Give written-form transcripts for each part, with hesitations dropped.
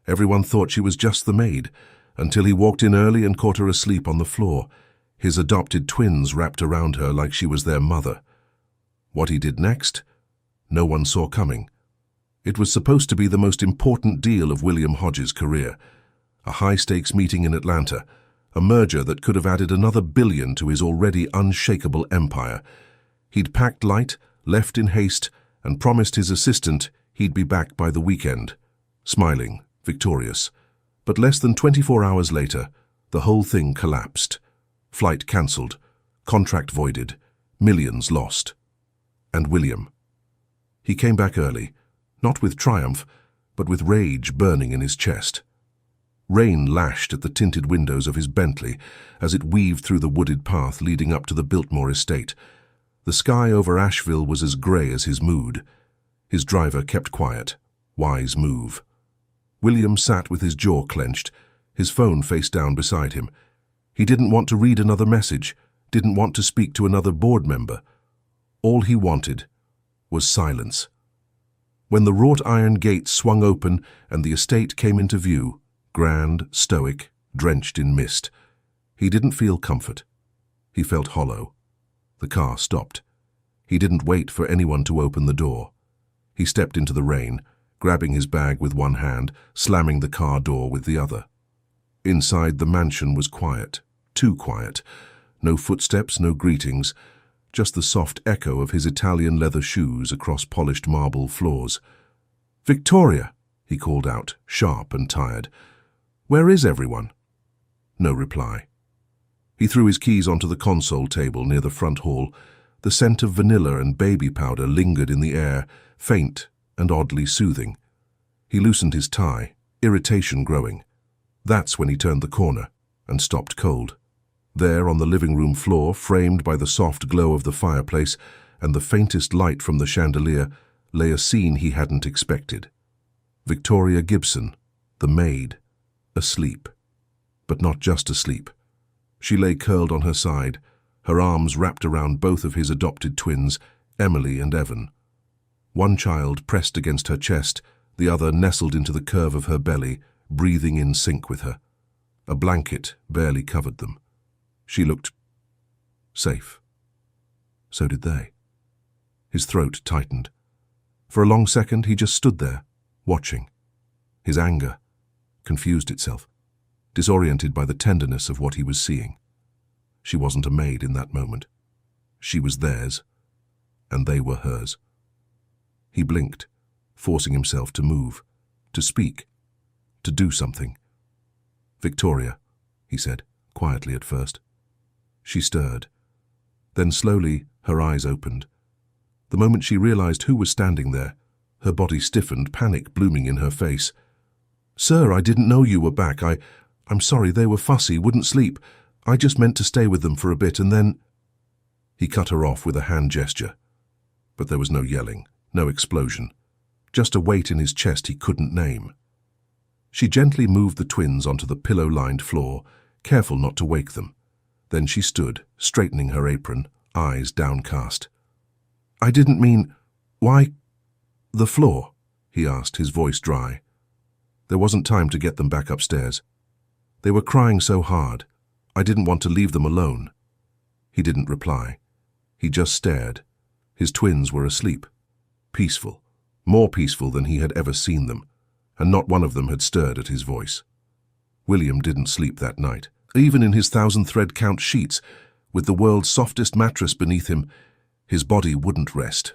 Everyone thought she was just the maid, until he walked in early and caught her asleep on the floor, his adopted twins wrapped around her like she was their mother. What he did next, no one saw coming. It was supposed to be the most important deal of William Hodges' career, a high-stakes meeting in Atlanta, a merger that could have added another billion to his already unshakable empire. He'd packed light, left in haste, and promised his assistant he'd be back by the weekend, smiling, victorious. But less than 24 hours later, the whole thing collapsed. Flight cancelled, contract voided, millions lost. And William. He came back early, not with triumph, but with rage burning in his chest. Rain lashed at the tinted windows of his Bentley as it weaved through the wooded path leading up to the Biltmore estate. The sky over Asheville was as grey as his mood. His driver kept quiet. Wise move. William sat with his jaw clenched, his phone face down beside him. He didn't want to read another message, didn't want to speak to another board member. All he wanted was silence. When the wrought iron gate swung open and the estate came into view, grand, stoic, drenched in mist, he didn't feel comfort. He felt hollow. The car stopped. He didn't wait for anyone to open the door. He stepped into the rain, grabbing his bag with one hand, slamming the car door with the other. Inside, the mansion was quiet, too quiet. No footsteps, no greetings, just the soft echo of his Italian leather shoes across polished marble floors. "Victoria," he called out, sharp and tired. "Where is everyone?" No reply. He threw his keys onto the console table near the front hall. The scent of vanilla and baby powder lingered in the air, faint and oddly soothing. He loosened his tie, irritation growing. That's when he turned the corner and stopped cold. There on the living room floor, framed by the soft glow of the fireplace and the faintest light from the chandelier, lay a scene he hadn't expected. Victoria Gibson, the maid, asleep. But not just asleep. She lay curled on her side, her arms wrapped around both of his adopted twins, Emily and Evan. One child pressed against her chest, the other nestled into the curve of her belly, breathing in sync with her. A blanket barely covered them. She looked safe. So did they. His throat tightened. For a long second he just stood there, watching. His anger confused itself, disoriented by the tenderness of what he was seeing. She wasn't a maid in that moment. She was theirs, and they were hers. He blinked, forcing himself to move, to speak, to do something. "Victoria," he said, quietly at first. She stirred. Then slowly her eyes opened. The moment she realized who was standing there, her body stiffened, panic blooming in her face. "Sir, I didn't know you were back. I'm sorry, they were fussy, wouldn't sleep. I just meant to stay with them for a bit and then—" He cut her off with a hand gesture. But there was no yelling, no explosion, just a weight in his chest he couldn't name. She gently moved the twins onto the pillow-lined floor, careful not to wake them. Then she stood, straightening her apron, eyes downcast. "I didn't mean— Why— the floor?" he asked, his voice dry. There wasn't time to get them back upstairs. They were crying so hard. I didn't want to leave them alone. He didn't reply. He just stared. His twins were asleep. Peaceful. More peaceful than he had ever seen them. And not one of them had stirred at his voice. William didn't sleep that night. Even in his 1,000-thread count sheets, with the world's softest mattress beneath him, his body wouldn't rest.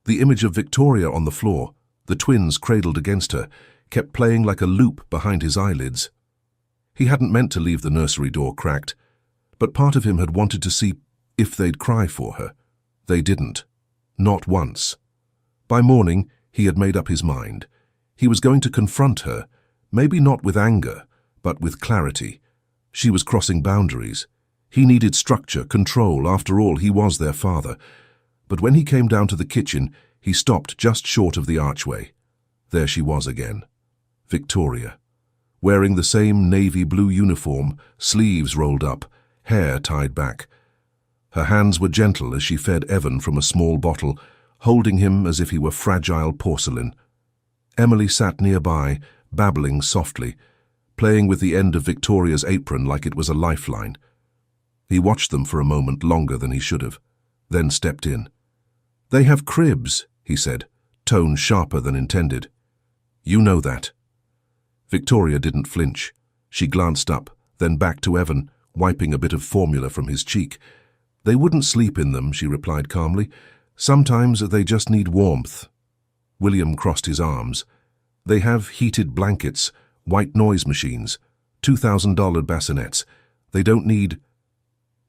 The image of Victoria on the floor, the twins cradled against her, kept playing like a loop behind his eyelids. He hadn't meant to leave the nursery door cracked, but part of him had wanted to see if they'd cry for her. They didn't. Not once. By morning, he had made up his mind. He was going to confront her, maybe not with anger, but with clarity. She was crossing boundaries. He needed structure, control. After all, he was their father. But when he came down to the kitchen, he stopped just short of the archway. There she was again. Victoria. Wearing the same navy blue uniform, sleeves rolled up, hair tied back. Her hands were gentle as she fed Evan from a small bottle, holding him as if he were fragile porcelain. Emily sat nearby, babbling softly, playing with the end of Victoria's apron like it was a lifeline. He watched them for a moment longer than he should have, then stepped in. "They have cribs," he said, tone sharper than intended. "You know that." Victoria didn't flinch. She glanced up, then back to Evan, wiping a bit of formula from his cheek. "They wouldn't sleep in them," she replied calmly. "Sometimes they just need warmth." William crossed his arms. "They have heated blankets, white noise machines, $2,000 bassinets. They don't need—"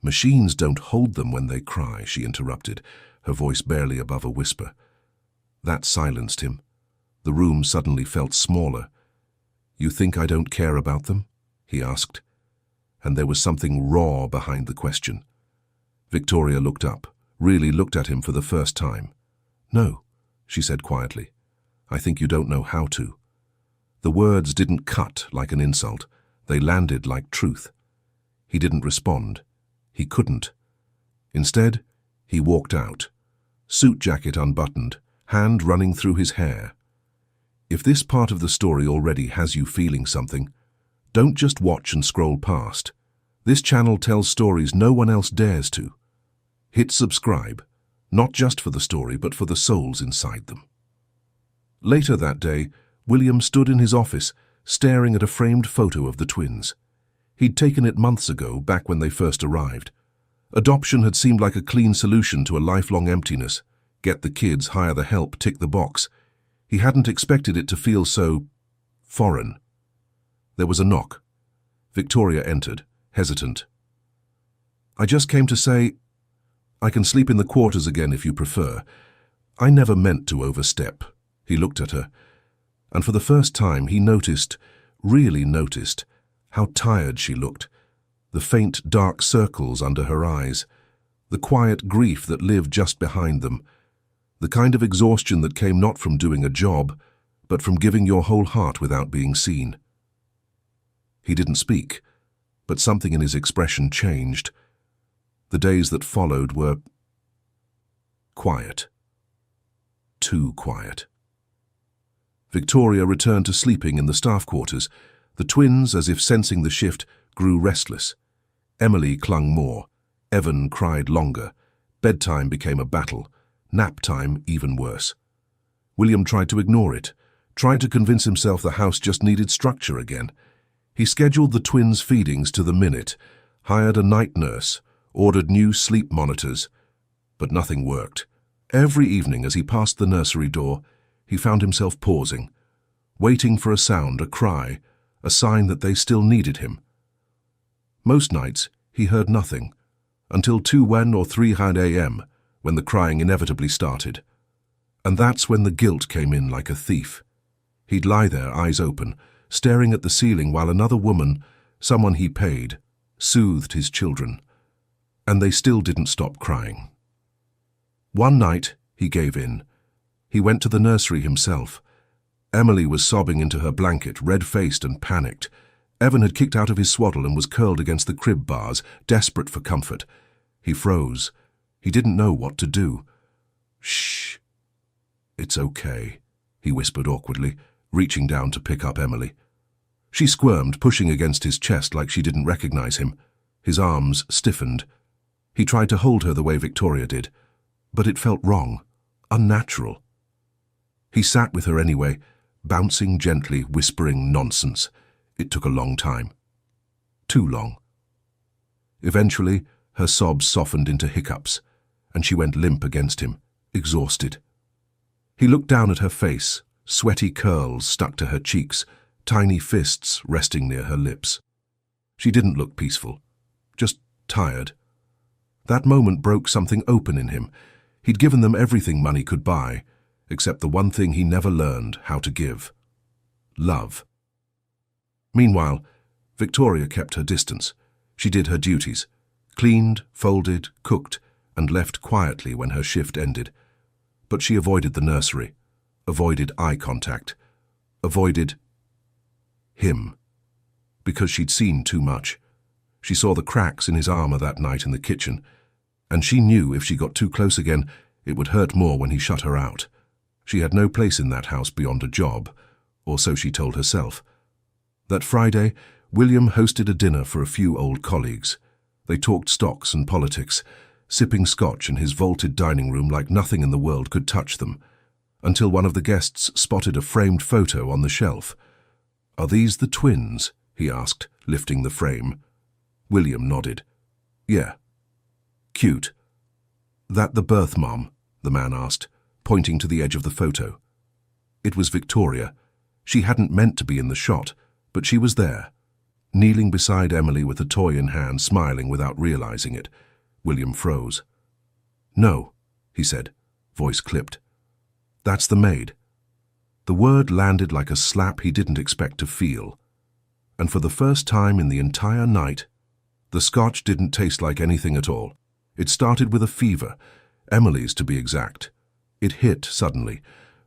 "Machines don't hold them when they cry," she interrupted, her voice barely above a whisper. That silenced him. The room suddenly felt smaller. "You think I don't care about them?" he asked. And there was something raw behind the question. Victoria looked up, really looked at him for the first time. "No," she said quietly. "I think you don't know how to." The words didn't cut like an insult. They landed like truth. He didn't respond. He couldn't. Instead, he walked out, suit jacket unbuttoned, hand running through his hair. If this part of the story already has you feeling something, don't just watch and scroll past. This channel tells stories no one else dares to. Hit subscribe, not just for the story, but for the souls inside them. Later that day, William stood in his office, staring at a framed photo of the twins. He'd taken it months ago, back when they first arrived. Adoption had seemed like a clean solution to a lifelong emptiness. Get the kids, hire the help, tick the box. He hadn't expected it to feel so foreign. There was a knock. Victoria entered, hesitant. "I just came to say, I can sleep in the quarters again if you prefer. I never meant to overstep." He looked at her, and for the first time he noticed, really noticed, how tired she looked. The faint, dark circles under her eyes, the quiet grief that lived just behind them, the kind of exhaustion that came not from doing a job, but from giving your whole heart without being seen. He didn't speak, but something in his expression changed. The days that followed were quiet. Too quiet. Victoria returned to sleeping in the staff quarters. The twins, as if sensing the shift, grew restless. Emily clung more. Evan cried longer. Bedtime became a battle. Nap time even worse. William tried to ignore it, tried to convince himself the house just needed structure again. He scheduled the twins' feedings to the minute, hired a night nurse, ordered new sleep monitors, but nothing worked. Every evening as he passed the nursery door, he found himself pausing, waiting for a sound, a cry, a sign that they still needed him. Most nights, he heard nothing, until 2 or 3 a.m., when the crying inevitably started. And that's when the guilt came in like a thief. He'd lie there, eyes open, staring at the ceiling while another woman, someone he paid, soothed his children. And they still didn't stop crying. One night, he gave in. He went to the nursery himself. Emily was sobbing into her blanket, red-faced and panicked. Evan had kicked out of his swaddle and was curled against the crib bars, desperate for comfort. He froze. He didn't know what to do. "Shh. It's okay," he whispered awkwardly, reaching down to pick up Emily. She squirmed, pushing against his chest like she didn't recognize him. His arms stiffened. He tried to hold her the way Victoria did, but it felt wrong, unnatural. He sat with her anyway, bouncing gently, whispering nonsense. It took a long time. Too long. Eventually, her sobs softened into hiccups, and she went limp against him, exhausted. He looked down at her face, sweaty curls stuck to her cheeks, tiny fists resting near her lips. She didn't look peaceful, just tired. That moment broke something open in him. He'd given them everything money could buy, except the one thing he never learned how to give: love. Meanwhile, Victoria kept her distance. She did her duties, cleaned, folded, cooked, and left quietly when her shift ended. But she avoided the nursery, avoided eye contact, avoided him, because she'd seen too much. She saw the cracks in his armor that night in the kitchen, and she knew if she got too close again, it would hurt more when he shut her out. She had no place in that house beyond a job, or so she told herself. That Friday, William hosted a dinner for a few old colleagues. They talked stocks and politics, sipping scotch in his vaulted dining room like nothing in the world could touch them, until one of the guests spotted a framed photo on the shelf. "Are these the twins?" he asked, lifting the frame. William nodded. "Yeah." "Cute." "That the birth mom?" the man asked, pointing to the edge of the photo. It was Victoria. She hadn't meant to be in the shot, but she was there, kneeling beside Emily with a toy in hand, smiling without realizing it. William froze. "No," he said, voice clipped. "That's the maid." The word landed like a slap he didn't expect to feel. And for the first time in the entire night, the scotch didn't taste like anything at all. It started with a fever, Emily's to be exact. It hit suddenly,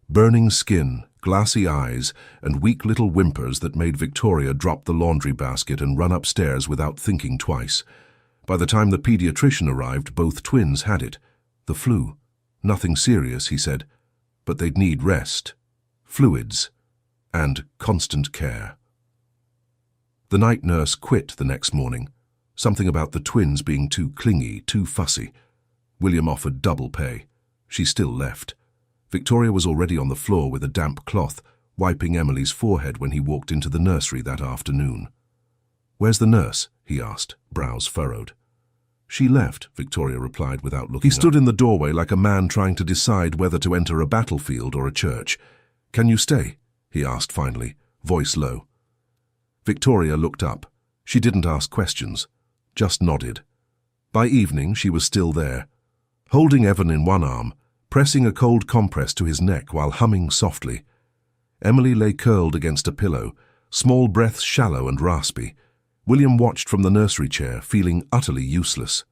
burning skin, glassy eyes, and weak little whimpers that made Victoria drop the laundry basket and run upstairs without thinking twice. By the time the pediatrician arrived, both twins had it. The flu. Nothing serious, he said, but they'd need rest, fluids, and constant care. The night nurse quit the next morning. Something about the twins being too clingy, too fussy. William offered double pay. She still left. Victoria was already on the floor with a damp cloth, wiping Emily's forehead when he walked into the nursery that afternoon. "Where's the nurse?" he asked, brows furrowed. "She left," Victoria replied without looking up. He stood in the doorway like a man trying to decide whether to enter a battlefield or a church. "Can you stay?" he asked finally, voice low. Victoria looked up. She didn't ask questions, just nodded. By evening, she was still there, holding Evan in one arm, pressing a cold compress to his neck while humming softly. Emily lay curled against a pillow, small breaths shallow and raspy. William watched from the nursery chair, feeling utterly useless.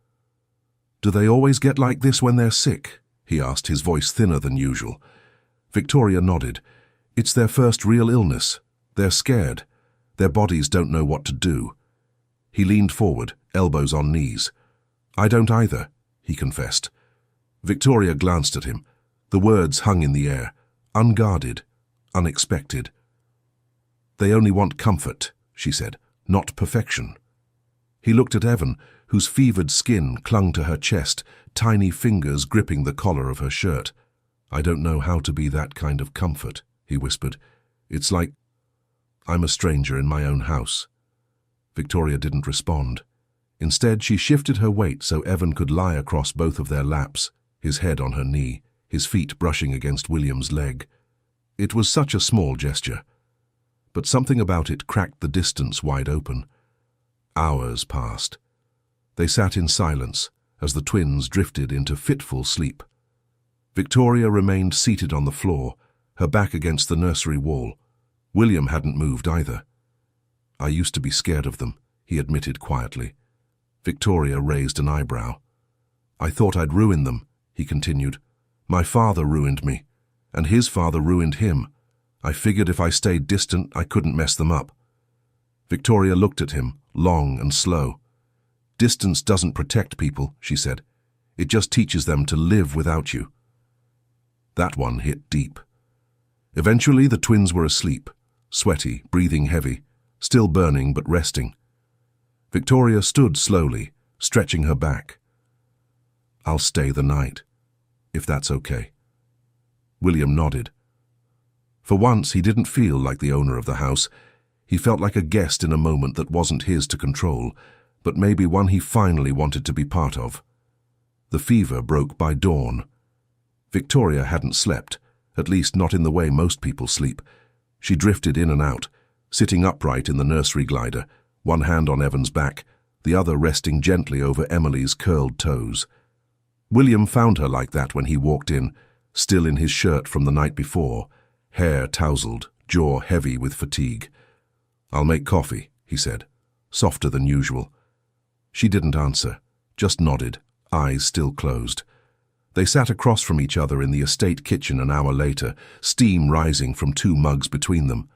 "Do they always get like this when they're sick?" he asked, his voice thinner than usual. Victoria nodded. "It's their first real illness. They're scared. Their bodies don't know what to do." He leaned forward, elbows on knees. "I don't either," he confessed. Victoria glanced at him. The words hung in the air, unguarded, unexpected. "They only want comfort," she said, "not perfection." He looked at Evan, whose fevered skin clung to her chest, tiny fingers gripping the collar of her shirt. "I don't know how to be that kind of comfort," he whispered. "It's like I'm a stranger in my own house." Victoria didn't respond. Instead, she shifted her weight so Evan could lie across both of their laps, his head on her knee, his feet brushing against William's leg. It was such a small gesture, but something about it cracked the distance wide open. Hours passed. They sat in silence as the twins drifted into fitful sleep. Victoria remained seated on the floor, her back against the nursery wall. William hadn't moved either. "I used to be scared of them," he admitted quietly. Victoria raised an eyebrow. "I thought I'd ruin them," he continued. "My father ruined me, and his father ruined him. I figured if I stayed distant, I couldn't mess them up." Victoria looked at him, long and slow. "Distance doesn't protect people," she said. "It just teaches them to live without you." That one hit deep. Eventually, the twins were asleep, sweaty, breathing heavy, still burning but resting. Victoria stood slowly, stretching her back. "I'll stay the night, if that's okay." William nodded. For once, he didn't feel like the owner of the house. He felt like a guest in a moment that wasn't his to control, but maybe one he finally wanted to be part of. The fever broke by dawn. Victoria hadn't slept, at least not in the way most people sleep. She drifted in and out, sitting upright in the nursery glider, one hand on Evan's back, the other resting gently over Emily's curled toes. William found her like that when he walked in, still in his shirt from the night before, hair tousled, jaw heavy with fatigue. "I'll make coffee," he said, softer than usual. She didn't answer, just nodded, eyes still closed. They sat across from each other in the estate kitchen an hour later, steam rising from 2 mugs between them.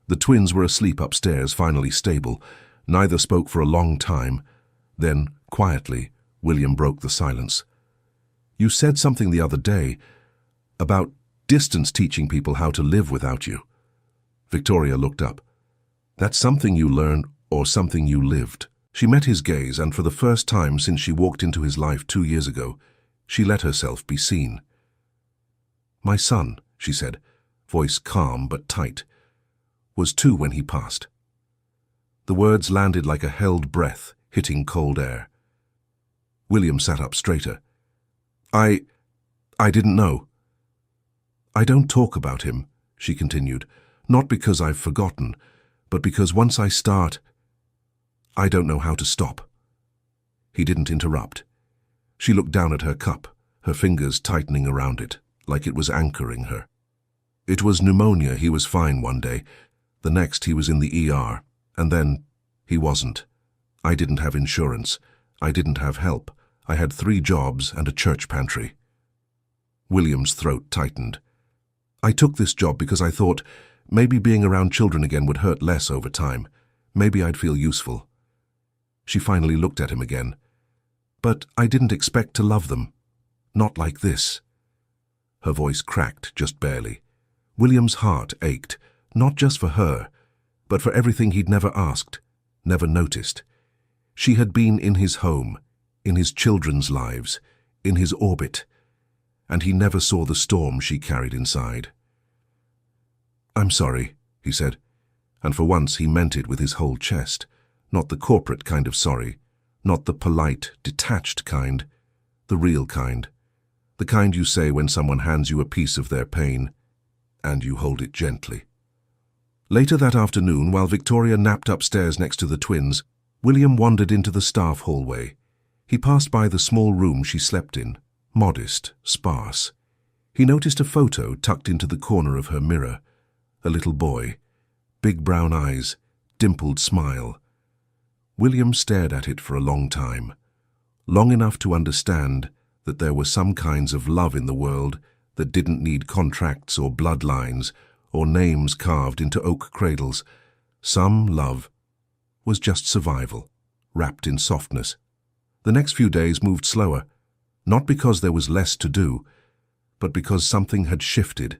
The twins were asleep upstairs, finally stable. Neither spoke for a long time. Then, quietly, William broke the silence. "You said something the other day about distance teaching people how to live without you." Victoria looked up. That's something you learn or something you lived. She met his gaze, and for the first time since she walked into his life 2 years ago, she let herself be seen. My son, she said, voice calm but tight, was 2 when he passed. The words landed like a held breath, hitting cold air. William sat up straighter. I didn't know. I don't talk about him, she continued, not because I've forgotten, but because once I start, I don't know how to stop. He didn't interrupt. She looked down at her cup, her fingers tightening around it, like it was anchoring her. It was pneumonia. He was fine one day. The next he was in the ER, and then he wasn't. I didn't have insurance. I didn't have help. I had 3 jobs and a church pantry. William's throat tightened. I took this job because I thought maybe being around children again would hurt less over time. Maybe I'd feel useful. She finally looked at him again. But I didn't expect to love them. Not like this. Her voice cracked just barely. William's heart ached, not just for her, but for everything he'd never asked, never noticed. She had been in his home, in his children's lives, in his orbit, and he never saw the storm she carried inside. I'm sorry, he said, and for once he meant it with his whole chest, not the corporate kind of sorry, not the polite, detached kind, the real kind, the kind you say when someone hands you a piece of their pain, and you hold it gently. Later that afternoon, while Victoria napped upstairs next to the twins, William wandered into the staff hallway. He passed by the small room she slept in, modest, sparse. He noticed a photo tucked into the corner of her mirror. A little boy, big brown eyes, dimpled smile. William stared at it for a long time, long enough to understand that there were some kinds of love in the world that didn't need contracts or bloodlines or names carved into oak cradles. Some love was just survival, wrapped in softness. The next few days moved slower, not because there was less to do, but because something had shifted.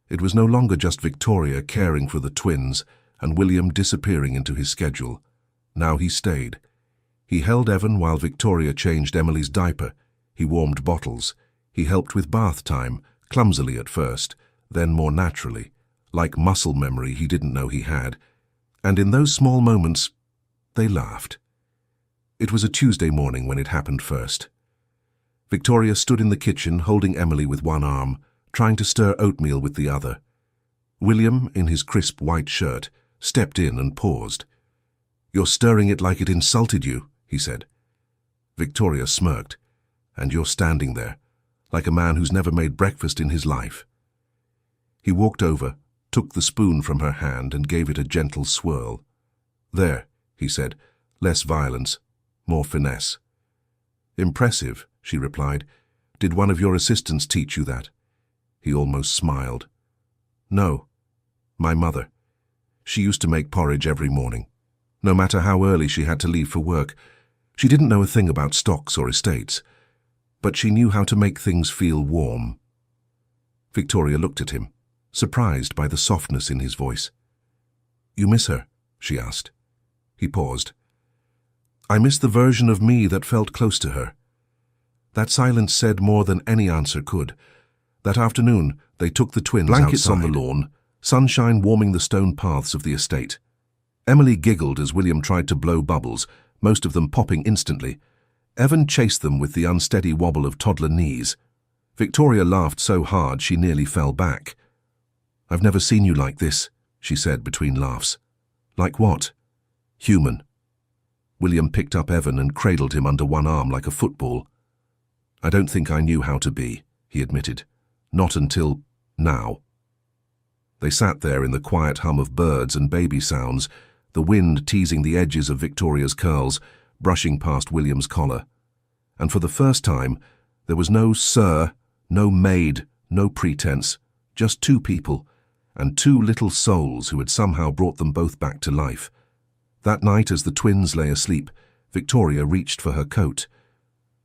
It was no longer just Victoria caring for the twins and William disappearing into his schedule. Now he stayed. He held Evan while Victoria changed Emily's diaper. He warmed bottles. He helped with bath time, clumsily at first, then more naturally, like muscle memory he didn't know he had. And in those small moments, they laughed. It was a Tuesday morning when it happened first. Victoria stood in the kitchen holding Emily with one arm, trying to stir oatmeal with the other. William, in his crisp white shirt, stepped in and paused. "You're stirring it like it insulted you," he said. Victoria smirked. "And you're standing there, like a man who's never made breakfast in his life." He walked over, took the spoon from her hand and gave it a gentle swirl. "There," he said, "less violence, more finesse." "Impressive," she replied. "Did one of your assistants teach you that?" He almost smiled. "No, my mother. She used to make porridge every morning, no matter how early she had to leave for work. She didn't know a thing about stocks or estates, but she knew how to make things feel warm." Victoria looked at him, surprised by the softness in his voice. "You miss her?" she asked. He paused. "I miss the version of me that felt close to her." That silence said more than any answer could. That afternoon, they took the twins Blankets outside. on the lawn, sunshine warming the stone paths of the estate. Emily giggled as William tried to blow bubbles, most of them popping instantly. Evan chased them with the unsteady wobble of toddler knees. Victoria laughed so hard she nearly fell back. "I've never seen you like this," she said between laughs. "Like what?" "Human." William picked up Evan and cradled him under one arm like a football. "I don't think I knew how to be," he admitted. "Not until now." They sat there in the quiet hum of birds and baby sounds, the wind teasing the edges of Victoria's curls, brushing past William's collar. And for the first time, there was no sir, no maid, no pretense, just 2 people, and 2 little souls who had somehow brought them both back to life. That night, as the twins lay asleep, Victoria reached for her coat.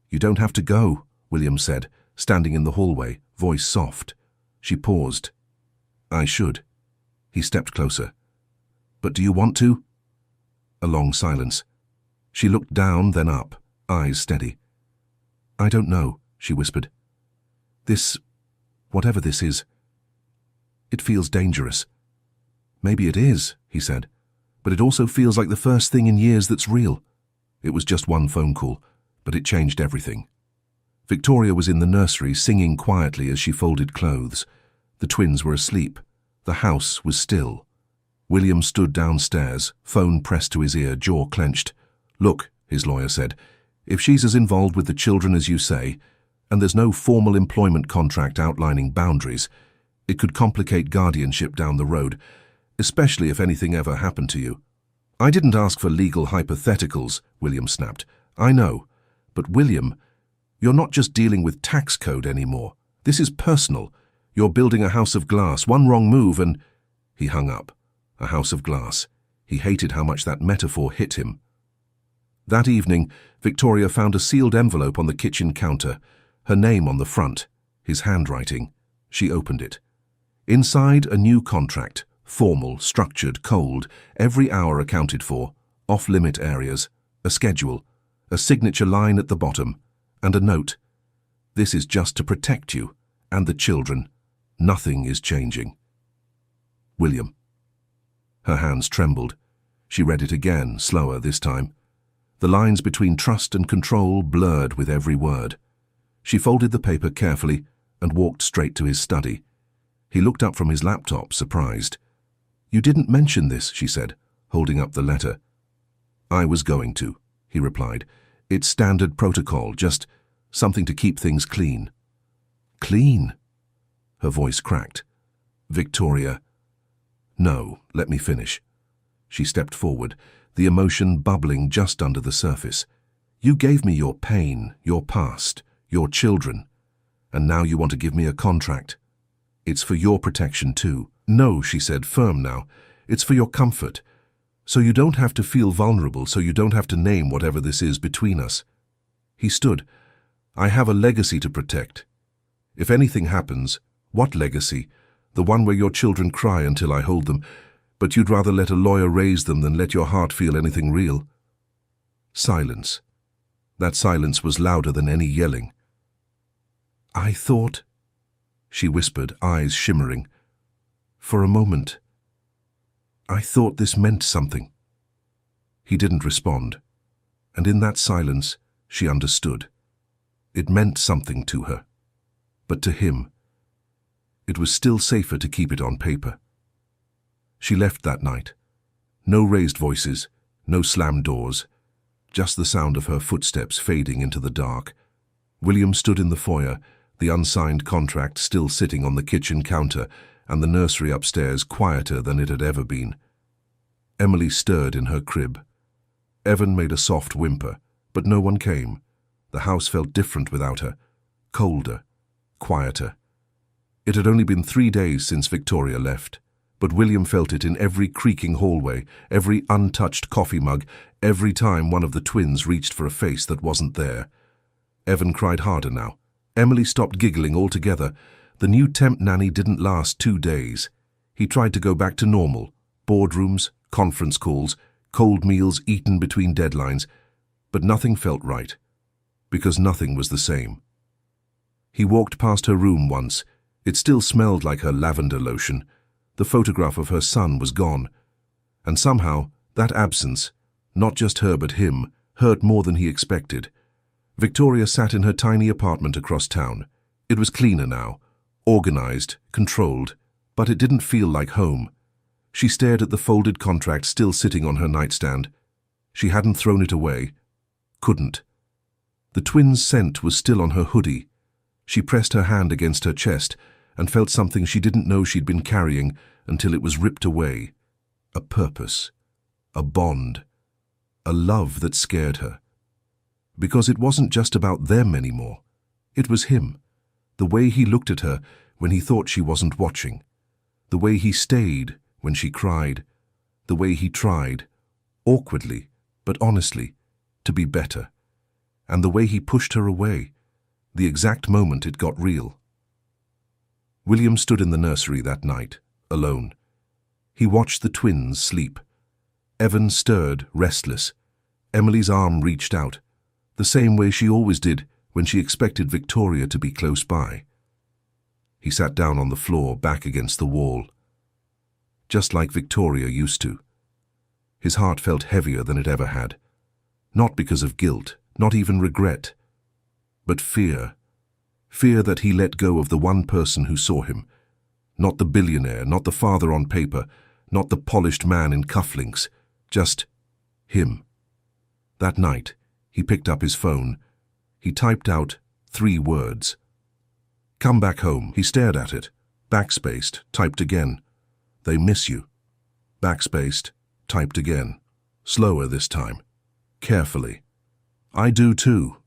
"You don't have to go," William said, standing in the hallway, voice soft. She paused. "I should." He stepped closer. "But do you want to?" A long silence. She looked down, then up, eyes steady. "I don't know," she whispered. Whatever this is, it feels dangerous." "Maybe it is," he said, "but it also feels like the first thing in years that's real." It was just one phone call, but it changed everything. Victoria was in the nursery, singing quietly as she folded clothes. The twins were asleep. The house was still. William stood downstairs, phone pressed to his ear, jaw clenched. "Look," his lawyer said, "if she's as involved with the children as you say, and there's no formal employment contract outlining boundaries, it could complicate guardianship down the road, especially if anything ever happened to you." "I didn't ask for legal hypotheticals," William snapped. "I know. But William, you're not just dealing with tax code anymore. This is personal. You're building a house of glass. One wrong move and—" He hung up. A house of glass. He hated how much that metaphor hit him. That evening, Victoria found a sealed envelope on the kitchen counter, her name on the front, his handwriting. She opened it. Inside, a new contract, formal, structured, cold, every hour accounted for, off-limit areas, a schedule, a signature line at the bottom, and a note. "This is just to protect you and the children. Nothing is changing. William." Her hands trembled. She read it again, slower this time. The lines between trust and control blurred with every word. She folded the paper carefully and walked straight to his study. He looked up from his laptop, surprised. "You didn't mention this," she said, holding up the letter. "I was going to," he replied. "It's standard protocol, just something to keep things clean." "Clean?" Her voice cracked. "Victoria." "No, let me finish." She stepped forward, the emotion bubbling just under the surface. "You gave me your pain, your past, your children, and now you want to give me a contract. It's for your protection too." "No," she said, firm now. "It's for your comfort. So you don't have to feel vulnerable, so you don't have to name whatever this is between us." He stood. "I have a legacy to protect. If anything happens—" "What legacy? The one where your children cry until I hold them, but you'd rather let a lawyer raise them than let your heart feel anything real." Silence. That silence was louder than any yelling. "I thought," she whispered, eyes shimmering. "For a moment, I thought this meant something." He didn't respond, and in that silence, she understood. It meant something to her, but to him, it was still safer to keep it on paper. She left that night. No raised voices, no slammed doors, just the sound of her footsteps fading into the dark. William stood in the foyer, the unsigned contract still sitting on the kitchen counter, and the nursery upstairs quieter than it had ever been. Emily stirred in her crib. Evan made a soft whimper, but no one came. The house felt different without her, colder, quieter. It had only been 3 days since Victoria left, but William felt it in every creaking hallway, every untouched coffee mug, every time one of the twins reached for a face that wasn't there. Evan cried harder now. Emily stopped giggling altogether. The new temp nanny didn't last 2 days. He tried to go back to normal, boardrooms, conference calls, cold meals eaten between deadlines, but nothing felt right, because nothing was the same. He walked past her room once. It still smelled like her lavender lotion. The photograph of her son was gone. And somehow, that absence, not just her but him, hurt more than he expected. Victoria sat in her tiny apartment across town. It was cleaner now, organized, controlled, but it didn't feel like home. She stared at the folded contract still sitting on her nightstand. She hadn't thrown it away. Couldn't. The twins' scent was still on her hoodie. She pressed her hand against her chest and felt something she didn't know she'd been carrying until it was ripped away. A purpose, a bond, a love that scared her. Because it wasn't just about them anymore. It was him. The way he looked at her when he thought she wasn't watching. The way he stayed when she cried. The way he tried, awkwardly but honestly, to be better. And the way he pushed her away, the exact moment it got real. William stood in the nursery that night, alone. He watched the twins sleep. Evan stirred, restless. Emily's arm reached out, the same way she always did when she expected Victoria to be close by. He sat down on the floor, back against the wall, just like Victoria used to. His heart felt heavier than it ever had, not because of guilt, not even regret, but fear. Fear that he let go of the one person who saw him, not the billionaire, not the father on paper, not the polished man in cufflinks, just him. That night, he picked up his phone. He typed out 3 words. Come back home. He stared at it. Backspaced, typed again. They miss you. Backspaced, typed again. Slower this time. Carefully. I do too.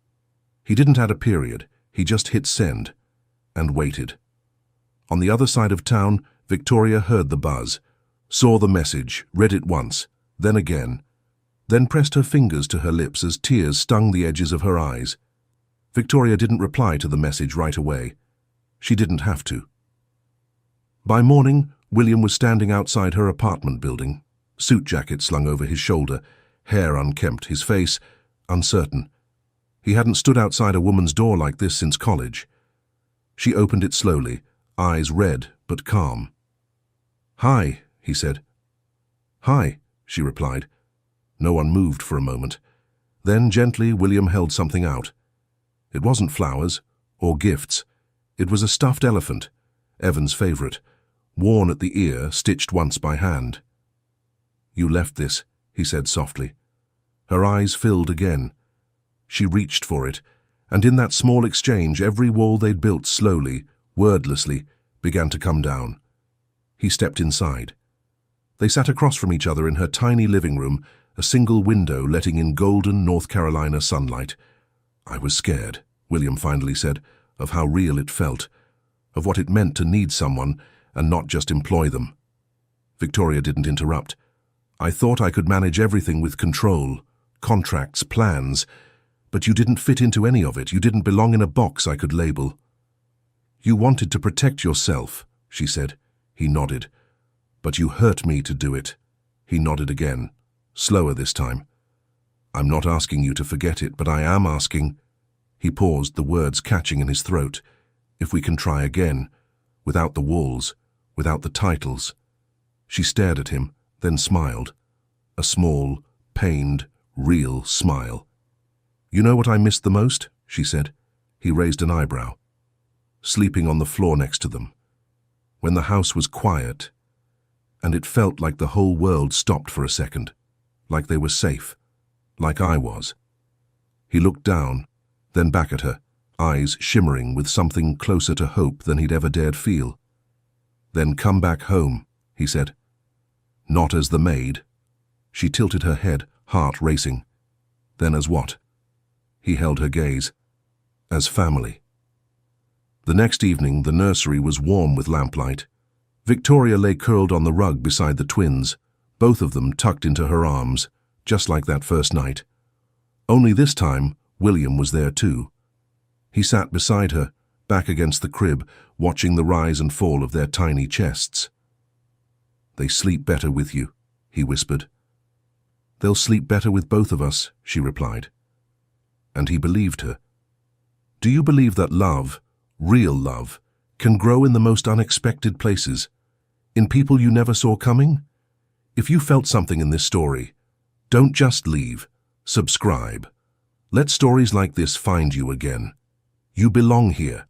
He didn't add a period. He just hit send and waited. On the other side of town, Victoria heard the buzz, saw the message, read it once, then again, then pressed her fingers to her lips as tears stung the edges of her eyes. Victoria didn't reply to the message right away. She didn't have to. By morning, William was standing outside her apartment building, suit jacket slung over his shoulder, hair unkempt, his face uncertain. He hadn't stood outside a woman's door like this since college. She opened it slowly, eyes red but calm. "Hi," he said. "Hi," she replied. No one moved for a moment. Then, gently, William held something out. It wasn't flowers or gifts. It was a stuffed elephant, Evan's favorite, worn at the ear, stitched once by hand. "You left this," he said softly. Her eyes filled again. She reached for it, and in that small exchange, every wall they'd built slowly, wordlessly, began to come down. He stepped inside. They sat across from each other in her tiny living room, a single window letting in golden North Carolina sunlight. "I was scared," William finally said, of how real it felt, of what it meant to need someone and not just employ them. Victoria didn't interrupt. "I thought I could manage everything with control, contracts, plans, but you didn't fit into any of it. You didn't belong in a box I could label." "You wanted to protect yourself," she said. He nodded. "But you hurt me to do it." He nodded again, slower this time. "I'm not asking you to forget it, but I am asking—" He paused, the words catching in his throat. "If we can try again, without the walls, without the titles." She stared at him, then smiled. A small, pained, real smile. "You know what I missed the most?" she said. He raised an eyebrow. "Sleeping on the floor next to them. When the house was quiet, and it felt like the whole world stopped for a second, like they were safe, like I was." He looked down, then back at her, eyes shimmering with something closer to hope than he'd ever dared feel. "Then come back home," he said. "Not as the maid." She tilted her head, heart racing. "Then as what?" He held her gaze. "As family." The next evening, the nursery was warm with lamplight. Victoria lay curled on the rug beside the twins, both of them tucked into her arms, just like that first night. Only this time, William was there too. He sat beside her, back against the crib, watching the rise and fall of their tiny chests. "They sleep better with you," he whispered. "They'll sleep better with both of us," she replied. And he believed her. Do you believe that love, real love, can grow in the most unexpected places, in people you never saw coming? If you felt something in this story, don't just leave, subscribe. Let stories like this find you again. You belong here.